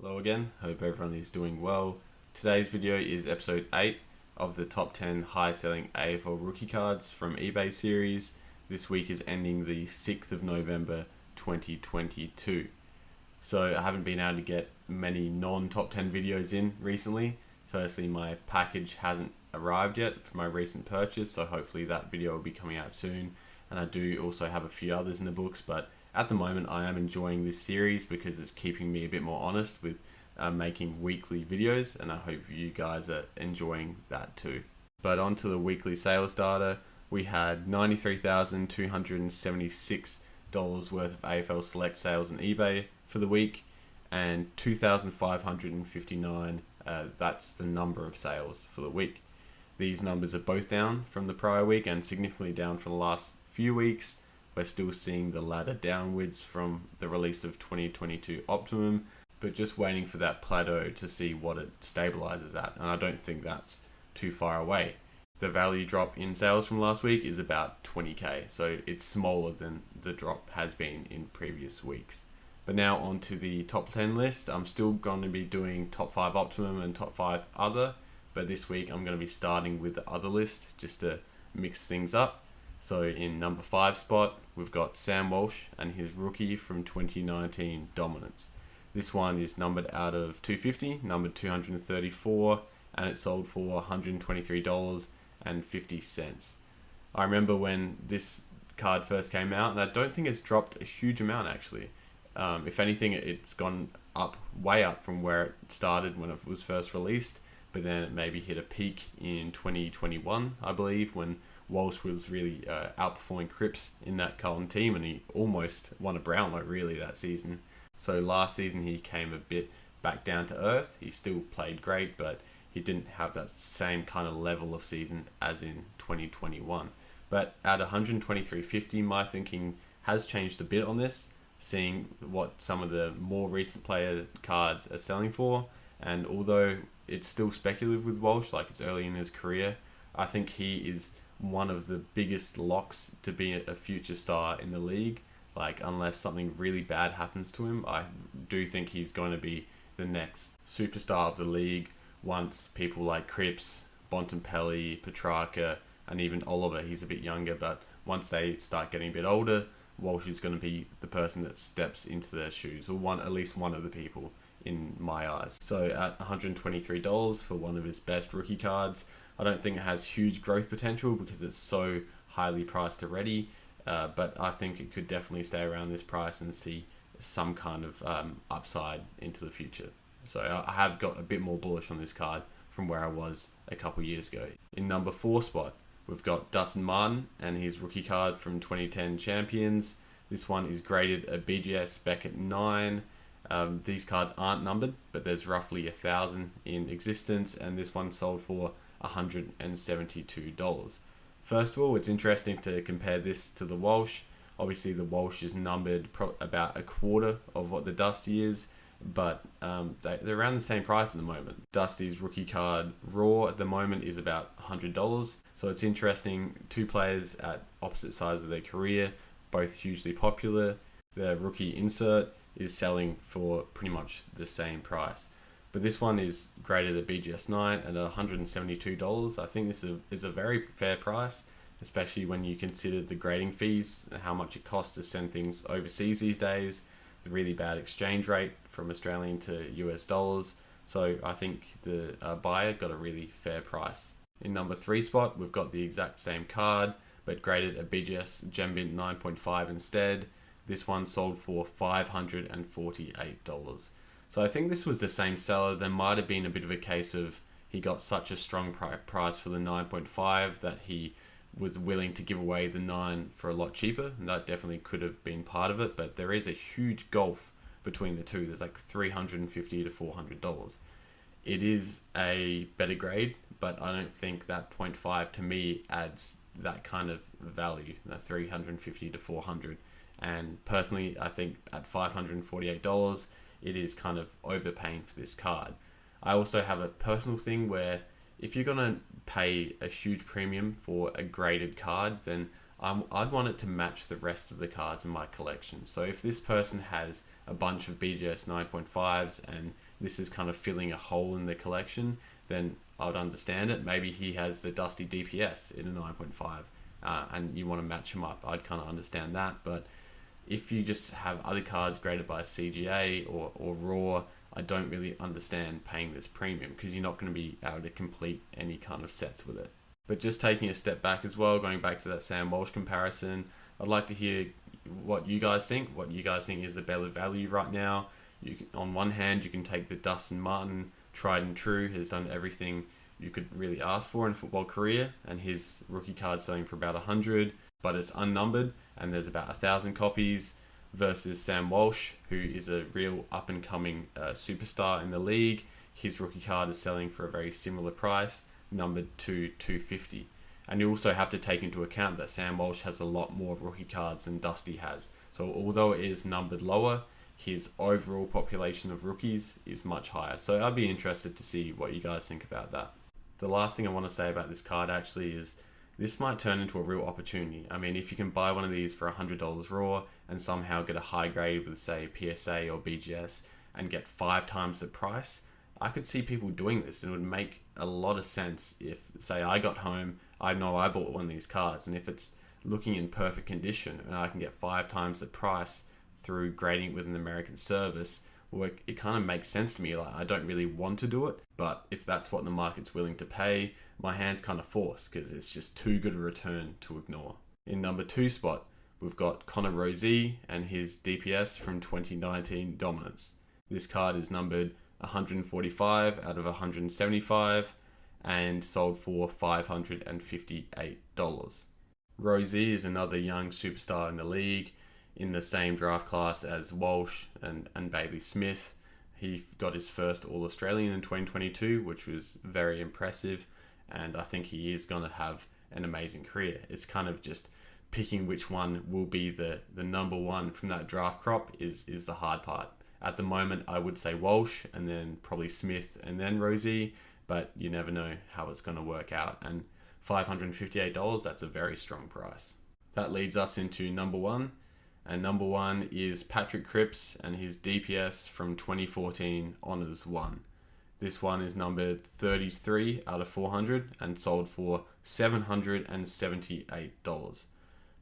Hello again, hope everyone is doing well. Today's video is episode 8 of the top 10 high selling AFL rookie cards from eBay series. This week is ending the 6th of November 2022. So I haven't been able to get many non-top 10 videos in recently. Firstly, my package hasn't arrived yet for my recent purchase, so hopefully that video will be coming out soon. And I do also have a few others in the books, but at the moment I am enjoying this series because it's keeping me a bit more honest with making weekly videos, and I hope you guys are enjoying that too. But on to the weekly sales data. We had $93,276 worth of AFL Select sales on eBay for the week, and 2,559, that's the number of sales for the week. These numbers are both down from the prior week and significantly down from the last few weeks. We're still seeing the ladder downwards from the release of 2022 Optimum, but just waiting for that plateau to see what it stabilizes at, and I don't think that's too far away. The value drop in sales from last week is about 20k, so it's smaller than the drop has been in previous weeks. But now on to the top 10 list. I'm still going to be doing top 5 Optimum and top 5 other, but this week I'm going to be starting with the other list just to mix things up. So in number 5 spot, we've got Sam Walsh and his rookie from 2019 Dominance. This one is numbered out of 250, numbered 234, and it sold for $123.50. I remember when this card first came out, and I don't think it's dropped a huge amount actually. If anything, it's gone up, way up from where it started when it was first released, but then it maybe hit a peak in 2021, I believe, when Walsh was really outperforming Cripps in that Carlton team, and he almost won a Brownlow really that season. So last season he came a bit back down to earth. He still played great, but he didn't have that same kind of level of season as in 2021. But at 123.50, my thinking has changed a bit on this, seeing what some of the more recent player cards are selling for. And although it's still speculative with Walsh, like it's early in his career, I think he is one of the biggest locks to be a future star in the league. Like, unless something really bad happens to him, I do think he's going to be the next superstar of the league once people like Cripps, Bontempelli, Petrarca, and even Oliver, he's a bit younger, but once they start getting a bit older, Walsh is going to be the person that steps into their shoes, or at least one of the people in my eyes. So at $123 for one of his best rookie cards, I don't think it has huge growth potential because it's so highly priced already, but I think it could definitely stay around this price and see some kind of upside into the future. So I have got a bit more bullish on this card from where I was a couple years ago. In number 4 spot, we've got Dustin Martin and his rookie card from 2010 Champions. This one is graded a BGS Beckett 9. These cards aren't numbered, but there's roughly 1,000 in existence, and this one sold for $172. First of all, it's interesting to compare this to the Walsh. Obviously, the Walsh is numbered about a quarter of what the Dusty is, but they're around the same price at the moment. Dusty's rookie card raw at the moment is about $100. So it's interesting, two players at opposite sides of their career, both hugely popular. The rookie insert is selling for pretty much the same price. But this one is graded at BGS 9 at $172. I think this is a very fair price, especially when you consider the grading fees and how much it costs to send things overseas these days, the really bad exchange rate from Australian to US dollars. So I think the buyer got a really fair price. In number 3 spot, we've got the exact same card, but graded a BGS Gembint 9.5 instead. This one sold for $548. So I think this was the same seller. There might have been a bit of a case of he got such a strong price for the 9.5 that he was willing to give away the 9 for a lot cheaper. And that definitely could have been part of it, but there is a huge gulf between the two. There's like $350 to $400. It is a better grade, but I don't think that 0.5 to me adds that kind of value, that $350 to $400. And personally, I think at $548, it is kind of overpaying for this card. I also have a personal thing where if you're going to pay a huge premium for a graded card, then I'd want it to match the rest of the cards in my collection. So if this person has a bunch of BGS 9.5s and this is kind of filling a hole in the collection, then I'd understand it. Maybe he has the Dusty DPS in a 9.5, and you want to match him up. I'd kind of understand that. But if you just have other cards graded by CGA or Raw, I don't really understand paying this premium, because you're not going to be able to complete any kind of sets with it. But just taking a step back as well, going back to that Sam Walsh comparison, I'd like to hear what you guys think is the better value right now. On one hand, you can take the Dustin Martin, tried and true, has done everything you could really ask for in a football career, and his rookie card's selling for about 100, but it's unnumbered and there's about 1,000 copies, versus Sam Walsh, who is a real up-and-coming superstar in the league. His rookie card is selling for a very similar price, numbered to 250. And you also have to take into account that Sam Walsh has a lot more rookie cards than Dusty has. So although it is numbered lower, his overall population of rookies is much higher. So I'd be interested to see what you guys think about that. The last thing I want to say about this card actually is this might turn into a real opportunity. I mean, if you can buy one of these for $100 raw and somehow get a high grade with, say, PSA or BGS and get 5 times the price, I could see people doing this, and it would make a lot of sense if, say, I got home, I know I bought one of these cards, and if it's looking in perfect condition and I can get 5 times the price through grading with an American service, well, it kind of makes sense to me. Like, I don't really want to do it, but if that's what the market's willing to pay, my hand's kind of forced, because it's just too good a return to ignore. In number 2 spot, we've got Connor Rozee and his DPS from 2019 Dominance. This card is numbered 145 out of 175 and sold for $558. Rozee is another young superstar in the league, in the same draft class as Walsh and Bailey Smith. He got his first All-Australian in 2022, which was very impressive, and I think he is going to have an amazing career. It's kind of just picking which one will be the number one from that draft crop is the hard part. At the moment, I would say Walsh, and then probably Smith, and then Rozee, but you never know how it's going to work out. And $558, that's a very strong price. That leads us into number 1. And number 1 is Patrick Cripps and his DPS from 2014 Honours 1. This one is numbered 33 out of 400 and sold for $778.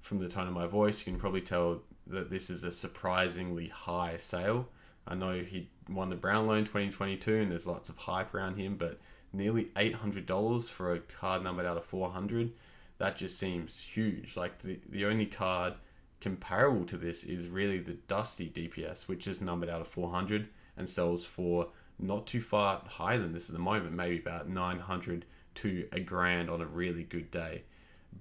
From the tone of my voice, you can probably tell that this is a surprisingly high sale. I know he won the Brownlow in 2022 and there's lots of hype around him, but nearly $800 for a card numbered out of 400, that just seems huge. Like the only card comparable to this is really the Dusty DPS, which is numbered out of 400 and sells for not too far higher than this at the moment, maybe about 900 to $1,000 on a really good day.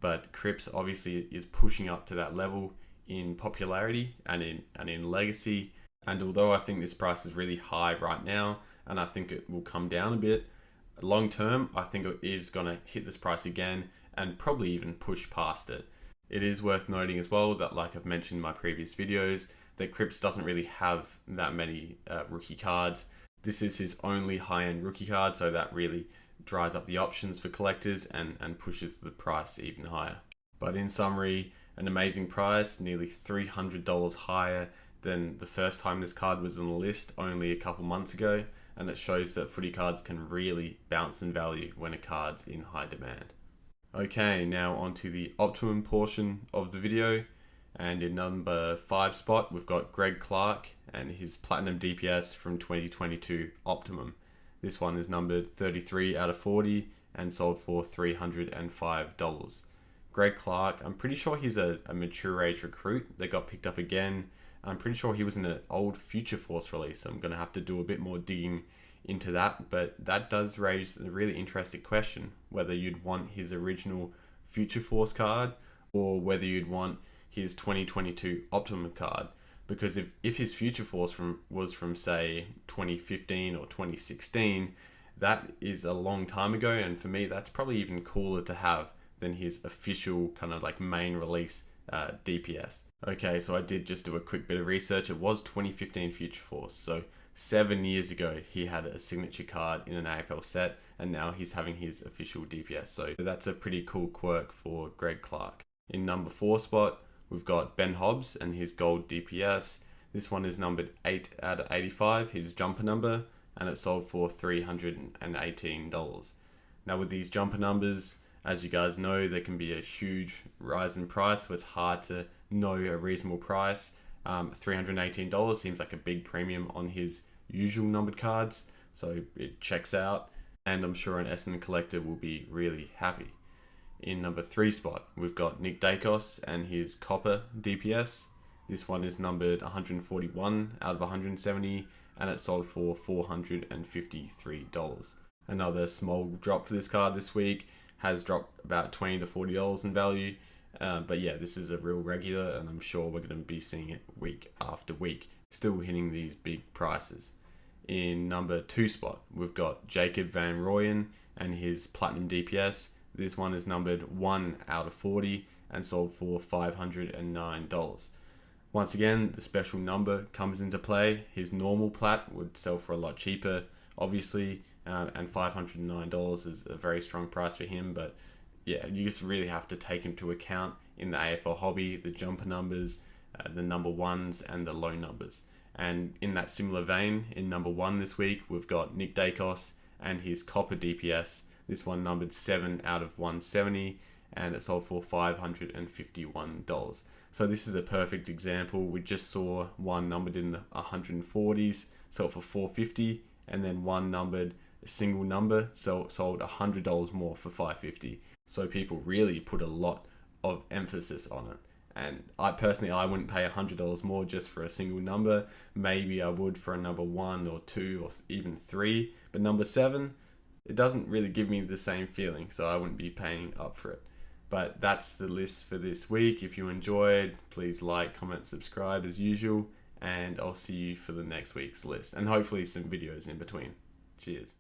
But Cripps obviously is pushing up to that level in popularity and in legacy. And although I think this price is really high right now, and I think it will come down a bit, long term, I think it is going to hit this price again and probably even push past it. It is worth noting as well that, like I've mentioned in my previous videos, that Cripps doesn't really have that many rookie cards. This is his only high-end rookie card, so that really dries up the options for collectors and pushes the price even higher. But in summary, an amazing price, nearly $300 higher than the first time this card was on the list only a couple months ago, and it shows that footy cards can really bounce in value when a card's in high demand. Okay, now onto the Optimum portion of the video, and in number 5 spot we've got Greg Clark and his Platinum DPS from 2022 Optimum. This one is numbered 33 out of 40 and sold for $305. Greg Clark, I'm pretty sure he's a mature age recruit that got picked up again. I'm pretty sure he was in an old Future Force release. I'm going to have to do a bit more digging into that, but that does raise a really interesting question, whether you'd want his original Future Force card or whether you'd want his 2022 Optimum card. Because if his Future Force was from say 2015 or 2016, that is a long time ago, and for me that's probably even cooler to have than his official kind of like main release DPS. Okay, so I did just do a quick bit of research. It was 2015 Future Force, so 7 years ago he had a signature card in an AFL set, and now he's having his official DPS. So that's a pretty cool quirk for Greg Clark. In number 4 spot, we've got Ben Hobbs and his gold DPS. This one is numbered 8 out of 85, his jumper number, and it sold for $318. Now with these jumper numbers, as you guys know, there can be a huge rise in price, so it's hard to know a reasonable price. $318 seems like a big premium on his usual numbered cards, so it checks out, and I'm sure an Essendon collector will be really happy. In number 3 spot, we've got Nick Dacos and his copper DPS. This one is numbered 141 out of 170, and it sold for $453. Another small drop for this card this week, has dropped about $20 to $40 in value. But yeah, this is a real regular, and I'm sure we're going to be seeing it week after week, still hitting these big prices. In number 2 spot, we've got Jacob Van Rooyen and his platinum DPS. This one is numbered 1 out of 40 and sold for $509. Once again, the special number comes into play. His normal plat would sell for a lot cheaper, obviously, and $509 is a very strong price for him. But yeah, you just really have to take into account in the AFL hobby the jumper numbers, the number ones, and the low numbers. And in that similar vein, in number 1 this week, we've got Nick Dacos and his copper DPS. This one numbered 7 out of 170, and it sold for $551. So this is a perfect example. We just saw one numbered in the 140s, sold for $450, and then one numbered a single number, so sold $100 more for $550. So people really put a lot of emphasis on it. And I wouldn't pay $100 more just for a single number. Maybe I would for a number 1 or 2 or even 3, but number 7, it doesn't really give me the same feeling, so I wouldn't be paying up for it. But that's the list for this week. If you enjoyed, please like, comment, subscribe as usual, and I'll see you for the next week's list, and hopefully some videos in between. Cheers.